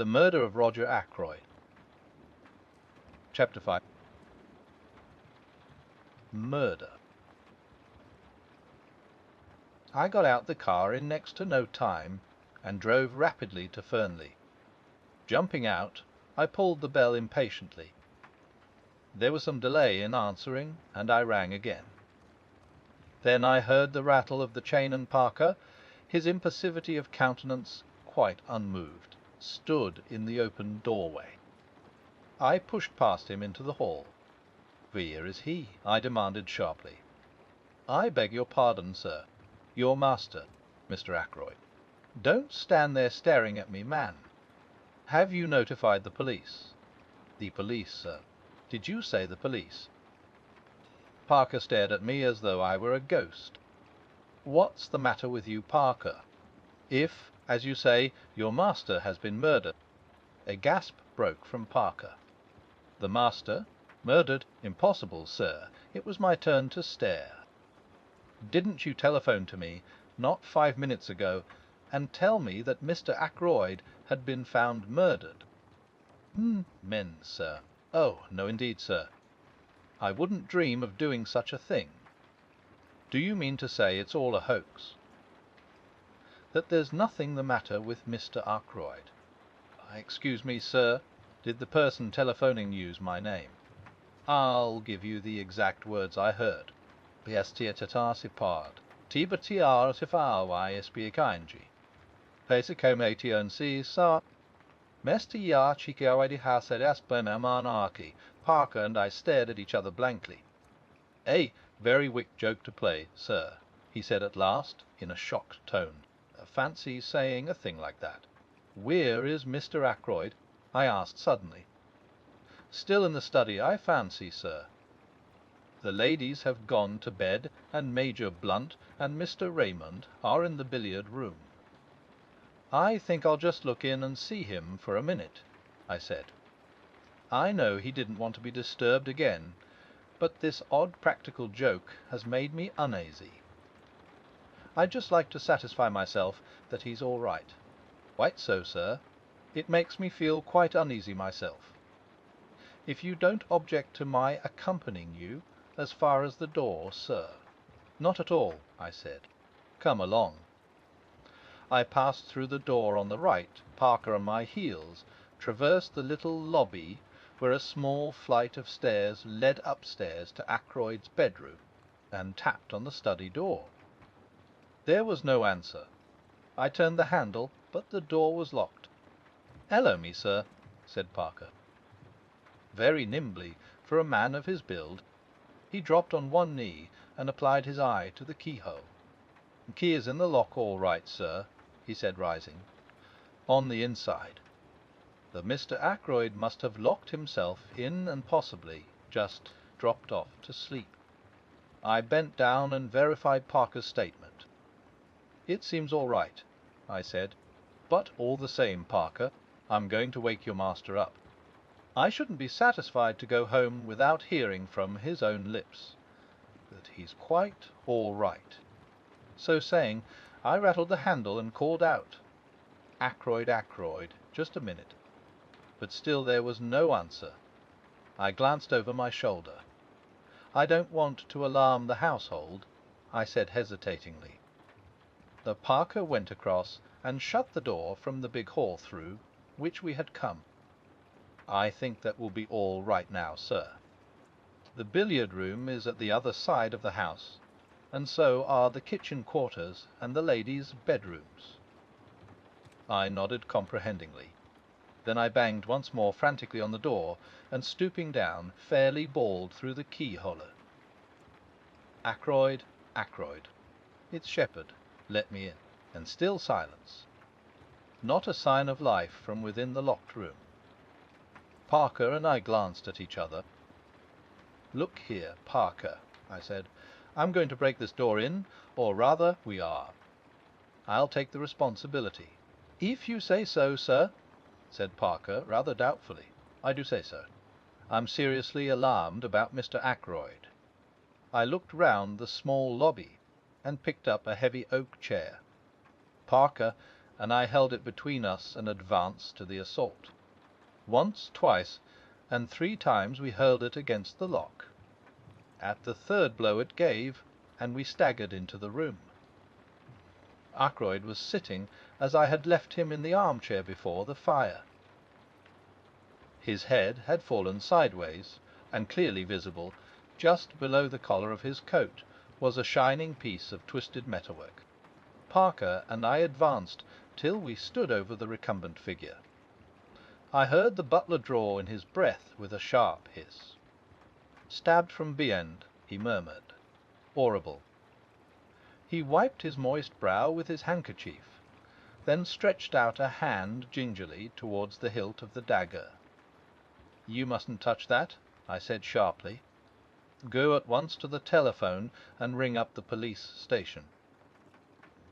The Murder of Roger Ackroyd. Chapter 5. Murder. I got out the car in next to no time and drove rapidly to Fernley. Jumping out, I pulled the bell impatiently. There was some delay in answering, and I rang again. Then I heard the rattle of the chain, and Parker, his impassivity of countenance quite unmoved, stood in the open doorway. I pushed past him into the hall. "Where is he?" I demanded sharply. "I beg your pardon, sir. Your master, Mr. Ackroyd." "Don't stand there staring at me, man. Have you notified the police?" "The police, sir." "Did you say the police?" Parker stared at me as though I were a ghost. "What's the matter with you, Parker? If, as you say, your master has been murdered..." A gasp broke from Parker. "The master? Murdered? Impossible, sir." It was my turn to stare. "Didn't you telephone to me, not 5 minutes ago, and tell me that Mr. Ackroyd had been found murdered?" "Men, sir." "Oh, no indeed, sir. I wouldn't dream of doing such a thing." "Do you mean to say it's all a hoax?" "That there's nothing the matter with Mr. Ackroyd." "Excuse me, sir. Did the person telephoning use my name?" "I'll give you the exact words I heard. Bestiatata sipard. Tiba tiar sifawai espiakanji. Pesicomation si sa. Mester ya chikawadi hased aspernamanaki." Parker and I stared at each other blankly. "A very wick joke to play, sir," he said at last, in a shocked tone. "Fancy saying a thing like that." "Where is Mr. Ackroyd?" I asked suddenly. "Still in the study, I fancy, sir. The ladies have gone to bed, and Major Blunt and Mr. Raymond are in the billiard room." "I think I'll just look in and see him for a minute," I said. I know he didn't want to be disturbed again, but this odd practical joke has made me uneasy. I'd just like to satisfy myself that he's all right. "Quite so, sir. It makes me feel quite uneasy myself. If you don't object to my accompanying you as far as the door, sir." "Not at all," I said. "Come along." I passed through the door on the right, Parker on my heels, traversed the little lobby where a small flight of stairs led upstairs to Ackroyd's bedroom, and tapped on the study door. There was no answer. I turned the handle, but the door was locked. "Hello, me, sir," said Parker. Very nimbly for a man of his build, he dropped on one knee and applied his eye to the keyhole. "Key is in the lock all right, sir," he said, rising. "On the inside. The Mr. Ackroyd must have locked himself in and possibly just dropped off to sleep." I bent down and verified Parker's statement. "It seems all right," I said. "But all the same, Parker, I'm going to wake your master up. I shouldn't be satisfied to go home without hearing from his own lips that he's quite all right." So saying, I rattled the handle and called out, "Ackroyd, Ackroyd, just a minute." But still there was no answer. I glanced over my shoulder. "I don't want to alarm the household," I said hesitatingly. The Parker went across and shut the door from the big hall through which we had come. "I think that will be all right now, sir. The billiard room is at the other side of the house, and so are the kitchen quarters and the ladies' bedrooms." I nodded comprehendingly. Then I banged once more frantically on the door, and stooping down, fairly bawled through the keyhole, "Ackroyd, Ackroyd. It's Shepherd. Let me in." And still silence. Not a sign of life from within the locked room. Parker and I glanced at each other. "Look here, Parker," I said. "I'm going to break this door in, or rather we are. I'll take the responsibility." "If you say so, sir," said Parker, rather doubtfully. "I do say so. I'm seriously alarmed about Mr. Ackroyd." I looked round the small lobby and picked up a heavy oak chair. "Parker, and I held it between us and advanced to the assault. Once, twice, and 3 times we hurled it against the lock. At the 3rd blow it gave, and we staggered into the room. Ackroyd was sitting as I had left him in the armchair before the fire. His head had fallen sideways, and clearly visible, just below the collar of his coat, was a shining piece of twisted metalwork. Parker and I advanced till we stood over the recumbent figure. I heard the butler draw in his breath with a sharp hiss. "Stabbed from beyond," he murmured. "Horrible." He wiped his moist brow with his handkerchief, then stretched out a hand gingerly towards the hilt of the dagger. "You mustn't touch that," I said sharply. "Go at once to the telephone and ring up the police station.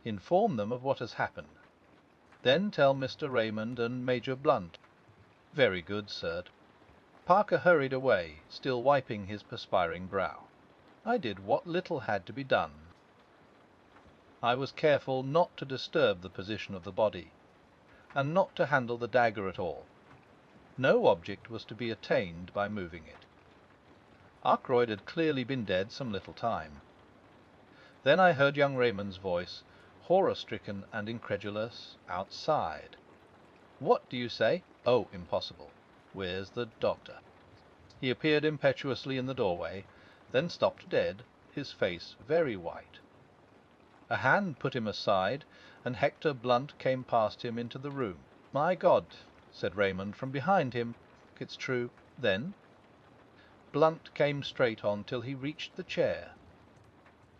Inform them of what has happened. Then tell Mr. Raymond and Major Blunt." "Very good, sir." Parker hurried away, still wiping his perspiring brow. I did what little had to be done. I was careful not to disturb the position of the body, and not to handle the dagger at all. No object was to be attained by moving it. Ackroyd had clearly been dead some little time. Then I heard young Raymond's voice, horror-stricken and incredulous, outside. "What do you say? Oh, impossible. Where's the doctor?" He appeared impetuously in the doorway, then stopped dead, his face very white. A hand put him aside, and Hector Blunt came past him into the room. "My God," said Raymond from behind him. "It's true. Then?" Blunt came straight on till he reached the chair.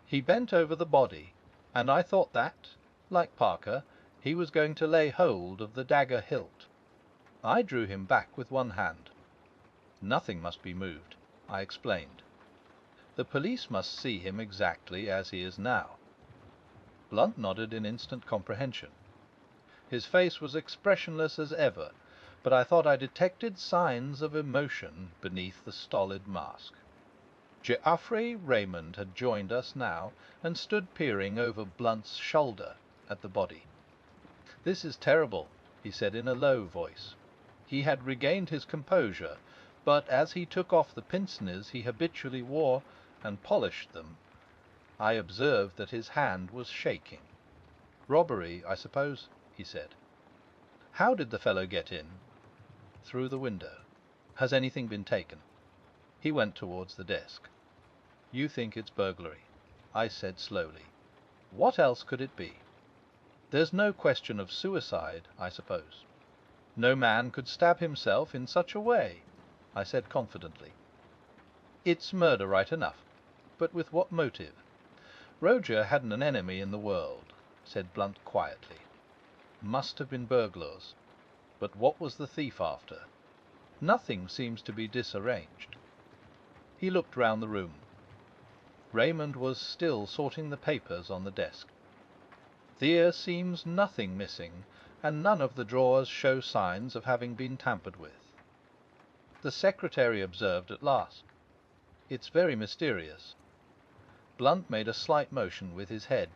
He bent over the body, and I thought that, like Parker, he was going to lay hold of the dagger hilt. I drew him back with one hand. "Nothing must be moved," I explained. "The police must see him exactly as he is now." Blunt nodded in instant comprehension. His face was expressionless as ever, but I thought I detected signs of emotion beneath the stolid mask. Geoffrey Raymond had joined us now, and stood peering over Blunt's shoulder at the body. "This is terrible," he said in a low voice. He had regained his composure, but as he took off the pince-nez he habitually wore and polished them, I observed that his hand was shaking. "Robbery, I suppose," he said. "How did the fellow get in?" "Through the window." "Has anything been taken?" He went towards the desk. "You think it's burglary," I said slowly. "What else could it be? There's no question of suicide, I suppose?" "No man could stab himself in such a way," I said confidently. "It's murder right enough. But with what motive?" "Roger hadn't an enemy in the world," said Blunt quietly. "Must have been burglars. But what was the thief after? Nothing seems to be disarranged." He looked round the room. Raymond was still sorting the papers on the desk. "There seems nothing missing, and none of the drawers show signs of having been tampered with." The secretary observed at last, "It's very mysterious." Blunt made a slight motion with his head.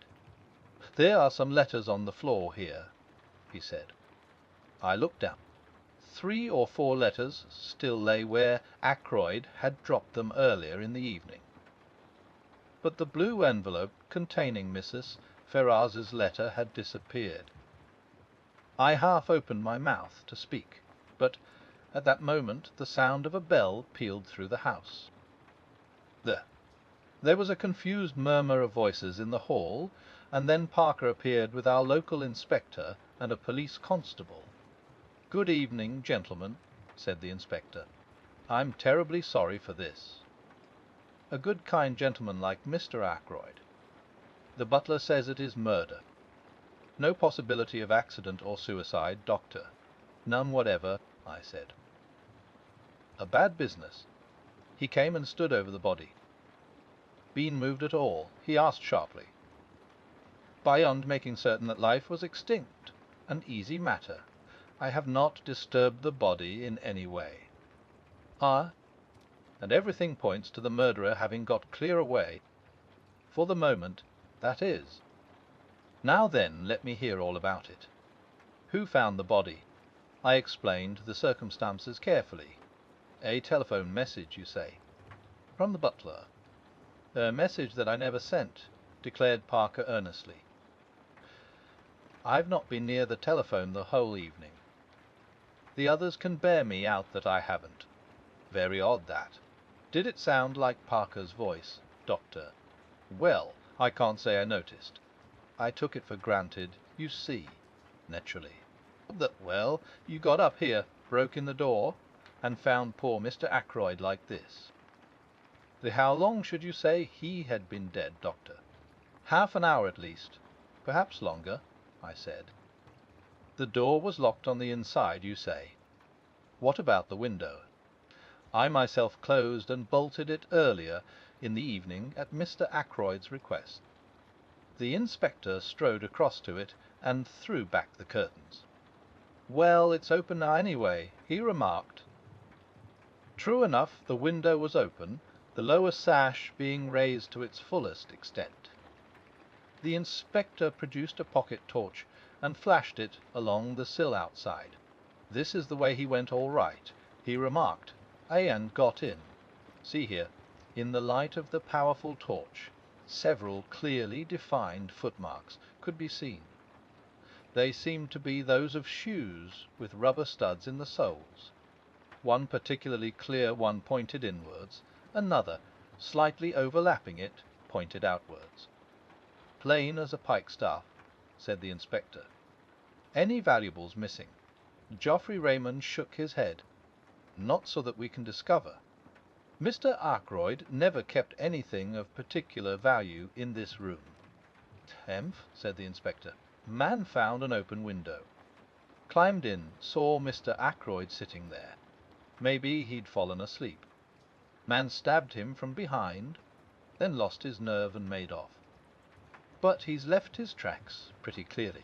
"There are some letters on the floor here," he said. I looked down. 3 or 4 letters still lay where Ackroyd had dropped them earlier in the evening. But the blue envelope containing Mrs. Ferraz's letter had disappeared. I half opened my mouth to speak, but at that moment the sound of a bell pealed through the house. There was a confused murmur of voices in the hall, and then Parker appeared with our local inspector and a police constable. "Good evening, gentlemen," said the inspector. "I'm terribly sorry for this. A good kind gentleman like Mr. Ackroyd. The butler says it is murder. No possibility of accident or suicide, doctor." "None whatever," I said. "A bad business." He came and stood over the body. "Been moved at all?" he asked sharply. "Beyond making certain that life was extinct. An easy matter. I have not disturbed the body in any way." "Ah?" "And everything points to the murderer having got clear away. For the moment, that is. Now then, let me hear all about it." Who found the body? I explained the circumstances carefully. A telephone message, you say? From the butler. A message that I never sent, declared Parker earnestly. I've not been near the telephone the whole evening. The others can bear me out that I haven't. Very odd, that. Did it sound like Parker's voice, Doctor? Well, I can't say I noticed. I took it for granted, you see, naturally. Well, you got up here, broke in the door, and found poor Mr. Ackroyd like this. How long should you say he had been dead, Doctor? Half an hour at least. Perhaps longer, I said. The door was locked on the inside, you say. What about the window? I myself closed and bolted it earlier in the evening at Mr. Ackroyd's request. The inspector strode across to it and threw back the curtains. Well, it's open now anyway, he remarked. True enough, the window was open, the lower sash being raised to its fullest extent. The inspector produced a pocket torch and flashed it along the sill outside. This is the way he went all right, he remarked, and got in. See here, in the light of the powerful torch, several clearly defined footmarks could be seen. They seemed to be those of shoes with rubber studs in the soles. One particularly clear one pointed inwards, another, slightly overlapping it, pointed outwards. Plain as a pikestaff, said the inspector. Any valuables missing? Geoffrey Raymond shook his head. Not so that we can discover. Mr. Ackroyd never kept anything of particular value in this room. Temph, said the inspector. Man found an open window. Climbed in, saw Mr. Ackroyd sitting there. Maybe he'd fallen asleep. Man stabbed him from behind, then lost his nerve and made off. But he's left his tracks pretty clearly.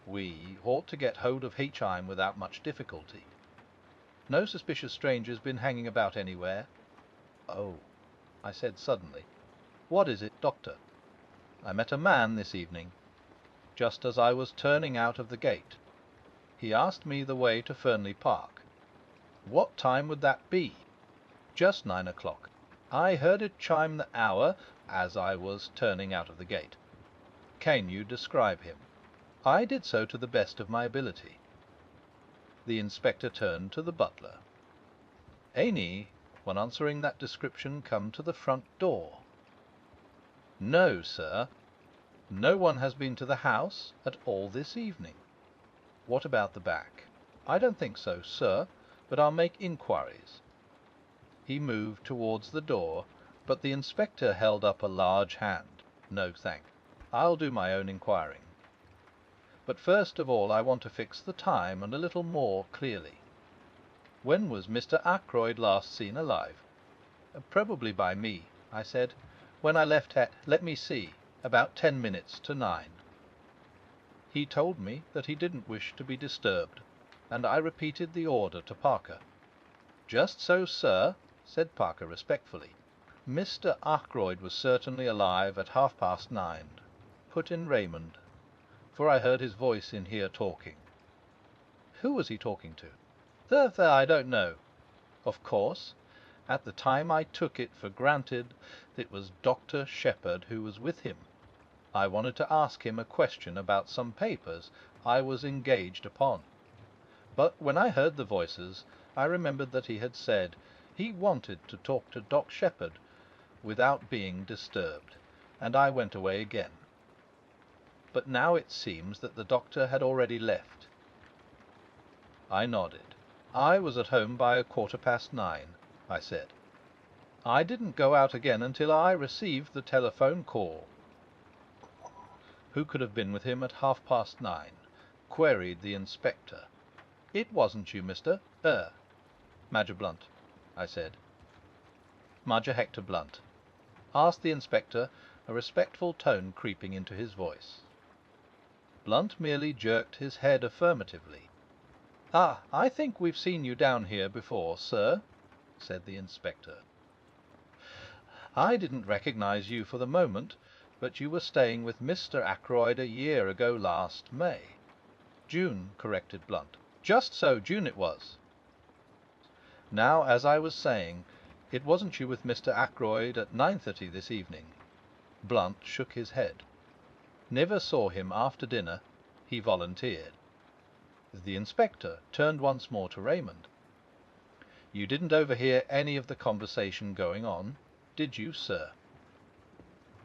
We ought to get hold of H.I.M. without much difficulty. No suspicious strangers been hanging about anywhere? Oh, I said suddenly. What is it, Doctor? I met a man this evening, just as I was turning out of the gate. He asked me the way to Fernley Park. What time would that be? Just 9 o'clock. I heard it chime the hour as I was turning out of the gate. Can you describe him? I did so to the best of my ability. The inspector turned to the butler. Any when answering that description, come to the front door? No, sir. No one has been to the house at all this evening. What about the back? I don't think so, sir, but I'll make inquiries. He moved towards the door, but the inspector held up a large hand. No, thank. I'll do my own inquiring. But first of all I want to fix the time and a little more clearly. When was Mr. Ackroyd last seen alive? Probably by me, I said, when I left at, let me see, about 10 minutes to 9. He told me that he didn't wish to be disturbed, and I repeated the order to Parker. Just so, sir, said Parker respectfully. Mr. Ackroyd was certainly alive at 9:30, put in Raymond, for I heard his voice in here talking. Who was he talking to? There, I don't know. Of course, at the time I took it for granted it was Dr. Shepherd who was with him. I wanted to ask him a question about some papers I was engaged upon. But when I heard the voices, I remembered that he had said he wanted to talk to Doc Shepherd without being disturbed, and I went away again. But now it seems that the doctor had already left. I nodded. I was at home by 9:15, I said. I didn't go out again until I received the telephone call. Who could have been with him at 9:30? Queried the inspector. It wasn't you, Mr. Major Blunt, I said. Major Hector Blunt, asked the inspector, a respectful tone creeping into his voice. Blunt merely jerked his head affirmatively. Ah, I think we've seen you down here before, sir, said the inspector. I didn't recognize you for the moment, but you were staying with Mr. Ackroyd a year ago last May. June, corrected Blunt. Just so, June it was. Now, as I was saying, it wasn't you with Mr. Ackroyd at 9:30 this evening? Blunt shook his head. Never saw him after dinner, he volunteered. The inspector turned once more to Raymond. You didn't overhear any of the conversation going on, did you, sir?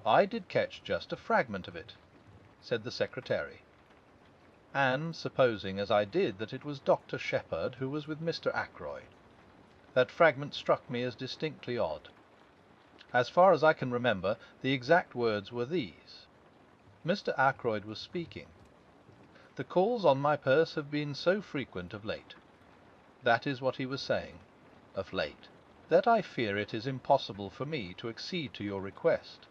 I did catch just a fragment of it, said the secretary. And supposing, as I did, that it was Dr. Shepherd who was with Mr. Ackroyd, that fragment struck me as distinctly odd. As far as I can remember, the exact words were these. Mr. Ackroyd was speaking. The calls on my purse have been so frequent of late. That is what he was saying, of late, that I fear it is impossible for me to accede to your request.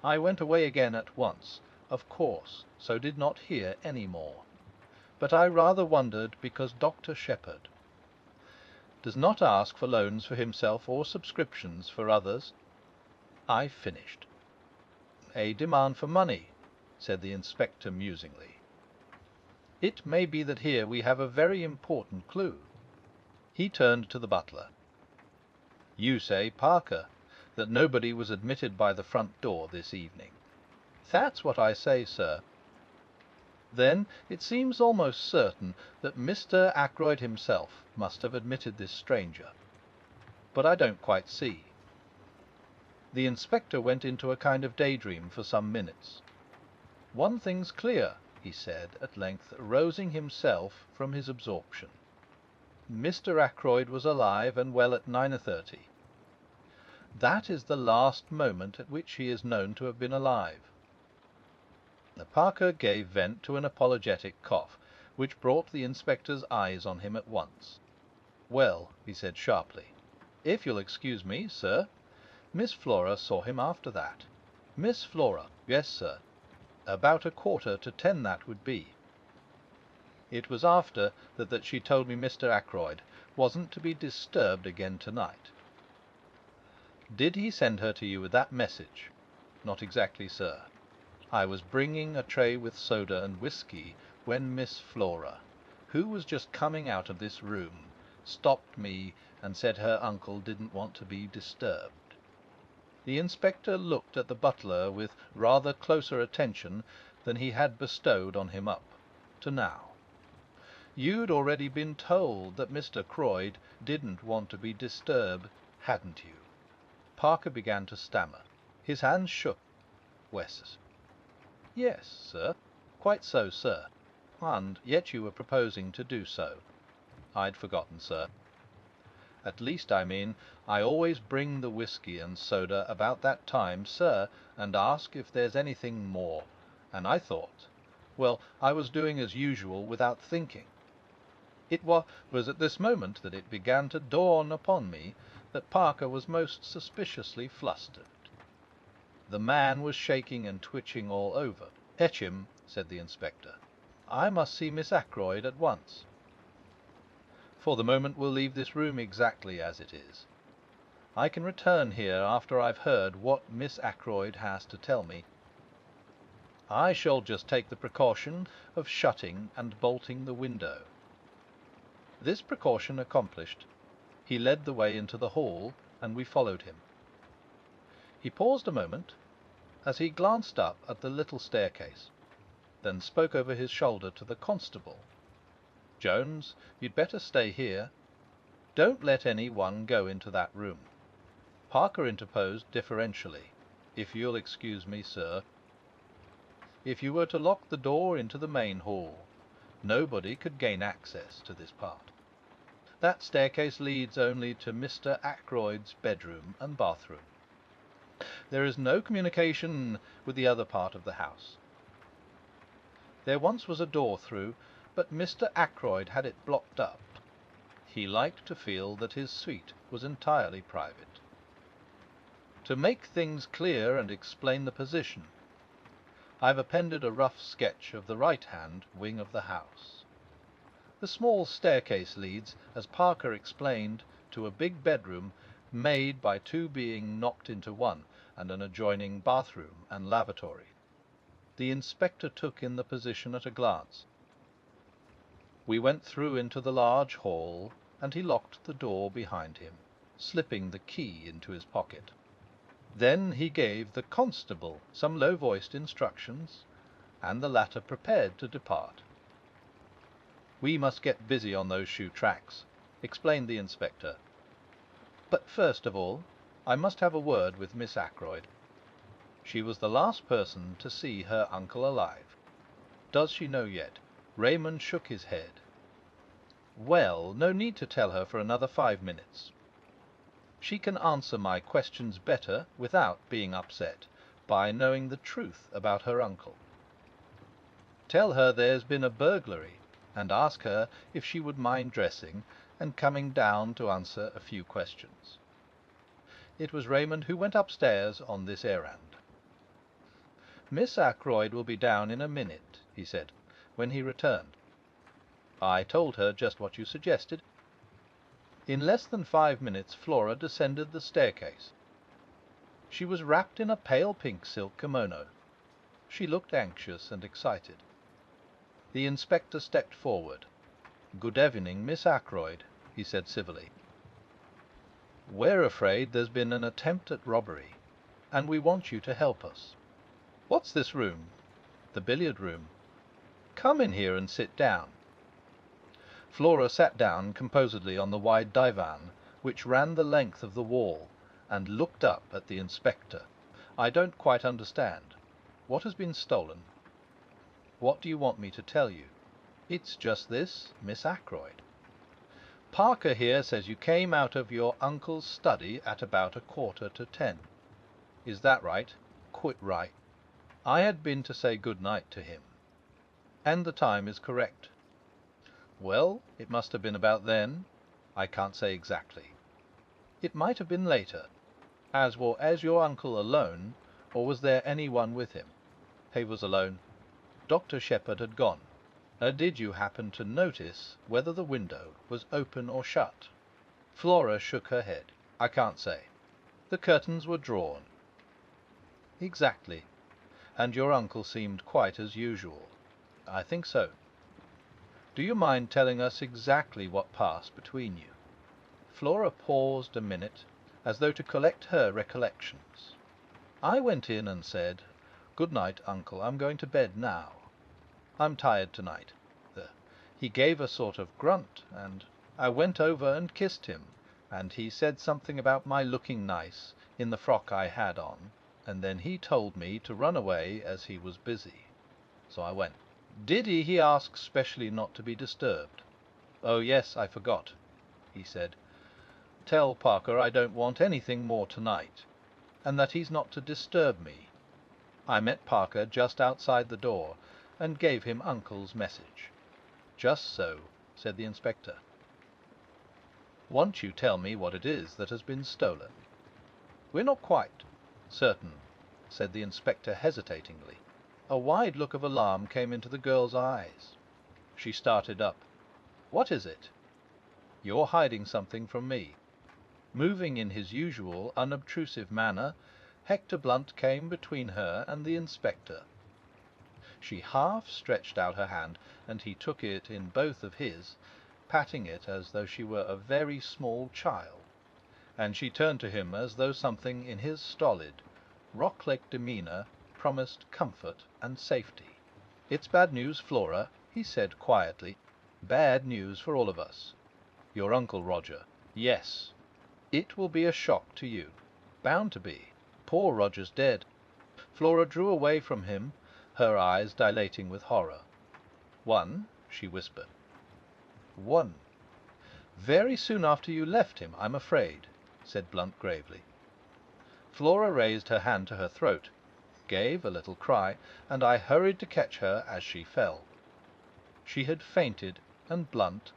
I went away again at once, of course, so did not hear any more. But I rather wondered because Dr. Shepherd does not ask for loans for himself or subscriptions for others. I finished. A demand for money, said the inspector musingly. It may be that here we have a very important clue. He turned to the butler. You say, Parker, that nobody was admitted by the front door this evening. That's what I say, sir. Then it seems almost certain that Mr. Ackroyd himself must have admitted this stranger. But I don't quite see. The inspector went into a kind of daydream for some minutes. One thing's clear, he said at length, rousing himself from his absorption. Mr. Ackroyd was alive and well at 9:30. That is the last moment at which he is known to have been alive. Parker gave vent to an apologetic cough, which brought the inspector's eyes on him at once. Well, he said sharply, if you'll excuse me, sir, Miss Flora saw him after that. Miss Flora? Yes, sir. About 9:45 that would be. It was after that she told me Mr. Ackroyd wasn't to be disturbed again tonight. Did he send her to you with that message? Not exactly, sir. I was bringing a tray with soda and whisky when Miss Flora, who was just coming out of this room, stopped me and said her uncle didn't want to be disturbed. The inspector looked at the butler with rather closer attention than he had bestowed on him up to now. You'd already been told that Mr. Ackroyd didn't want to be disturbed, hadn't you? Parker began to stammer. His hands shook. West. Yes, sir. Quite so, sir. And yet you were proposing to do so. I'd forgotten, sir. At least, I mean, I always bring the whisky and soda about that time, sir, and ask if there's anything more. And I thought, well, I was doing as usual without thinking. It was at this moment that it began to dawn upon me that Parker was most suspiciously flustered. The man was shaking and twitching all over. Fetch him, said the inspector. I must see Miss Ackroyd at once. For the moment we'll leave this room exactly as it is. I can return here after I've heard what Miss Ackroyd has to tell me. I shall just take the precaution of shutting and bolting the window. This precaution accomplished, he led the way into the hall, and we followed him. He paused a moment as he glanced up at the little staircase, then spoke over his shoulder to the constable. Jones, you'd better stay here. Don't let any one go into that room. Parker interposed deferentially. If you'll excuse me, sir. If you were to lock the door into the main hall, nobody could gain access to this part. That staircase leads only to Mr. Ackroyd's bedroom and bathroom. There is no communication with the other part of the house. There once was a door through, but Mr. Ackroyd had it blocked up. He liked to feel that his suite was entirely private. To make things clear and explain the position, I've appended a rough sketch of the right-hand wing of the house. The small staircase leads, as Parker explained, to a big bedroom made by two being knocked into one, and an adjoining bathroom and lavatory. The inspector took in the position at a glance. We went through into the large hall, and he locked the door behind him, slipping the key into his pocket. Then he gave the constable some low-voiced instructions, and the latter prepared to depart. "We must get busy on those shoe tracks," explained the inspector. "But first of all, I must have a word with Miss Ackroyd. She was the last person to see her uncle alive. Does she know yet?" Raymond shook his head. "Well, no need to tell her for another 5 minutes. She can answer my questions better, without being upset, by knowing the truth about her uncle. Tell her there's been a burglary, and ask her if she would mind dressing and coming down to answer a few questions." It was Raymond who went upstairs on this errand. "Miss Ackroyd will be down in a minute," he said, when he returned. I told her just what you suggested. In less than 5 minutes Flora descended the staircase. She was wrapped in a pale pink silk kimono. She looked anxious and excited. The inspector stepped forward. "Good evening, Miss Ackroyd," he said civilly. "We're afraid there's been an attempt at robbery, and we want you to help us." "What's this room?" "The billiard room." "Come in here and sit down." Flora sat down composedly on the wide divan which ran the length of the wall, and looked up at the inspector. "I don't quite understand. What has been stolen?" "What do you want me to tell you?" "It's just this, Miss Ackroyd. Parker here says you came out of your uncle's study at about 9:15. Is that right?" "Quite right." "I had been to say good night to him." "And the time is correct?" "Well, it must have been about then. I can't say exactly." "It might have been later. Was your uncle alone, or was there any one with him?" "He was alone." "Dr. Shepherd had gone. Did you happen to notice whether the window was open or shut?" Flora shook her head. "I can't say." "The curtains were drawn?" "Exactly. And your uncle seemed quite as usual?" "I think so." "Do you mind telling us exactly what passed between you?" Flora paused a minute, as though to collect her recollections. "I went in and said, 'Good night, uncle, I'm going to bed now. I'm tired tonight.' He gave a sort of grunt, and I went over and kissed him, and he said something about my looking nice in the frock I had on, and then he told me to run away as he was busy. So I went." "Did he ask specially not to be disturbed?" "Oh yes, I forgot. He said, 'Tell Parker I don't want anything more tonight, and that he's not to disturb me.' I met Parker just outside the door, and gave him uncle's message." "Just so," said the inspector. "Won't you tell me what it is that has been stolen?" "We're not quite certain," said the inspector hesitatingly. A wide look of alarm came into the girl's eyes. She started up. "What is it?" "You're hiding something from me." Moving in his usual unobtrusive manner, Hector Blunt came between her and the inspector. She half stretched out her hand, and he took it in both of his, patting it as though she were a very small child, and she turned to him as though something in his stolid, rock-like demeanour promised comfort and safety. "It's bad news, Flora," he said quietly. "Bad news for all of us. Your uncle Roger. Yes. It will be a shock to you. Bound to be. Poor Roger's dead." Flora drew away from him, her eyes dilating with horror. "One?" she whispered. "One. Very soon after you left him, I'm afraid," said Blunt gravely. Flora raised her hand to her throat, gave a little cry, and I hurried to catch her as she fell. She had fainted, and Blunt,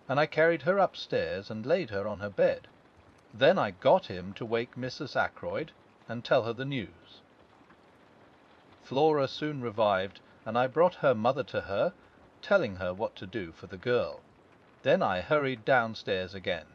and I carried her upstairs and laid her on her bed. Then I got him to wake Mrs. Ackroyd and tell her the news. Flora soon revived, and I brought her mother to her, telling her what to do for the girl. Then I hurried downstairs again.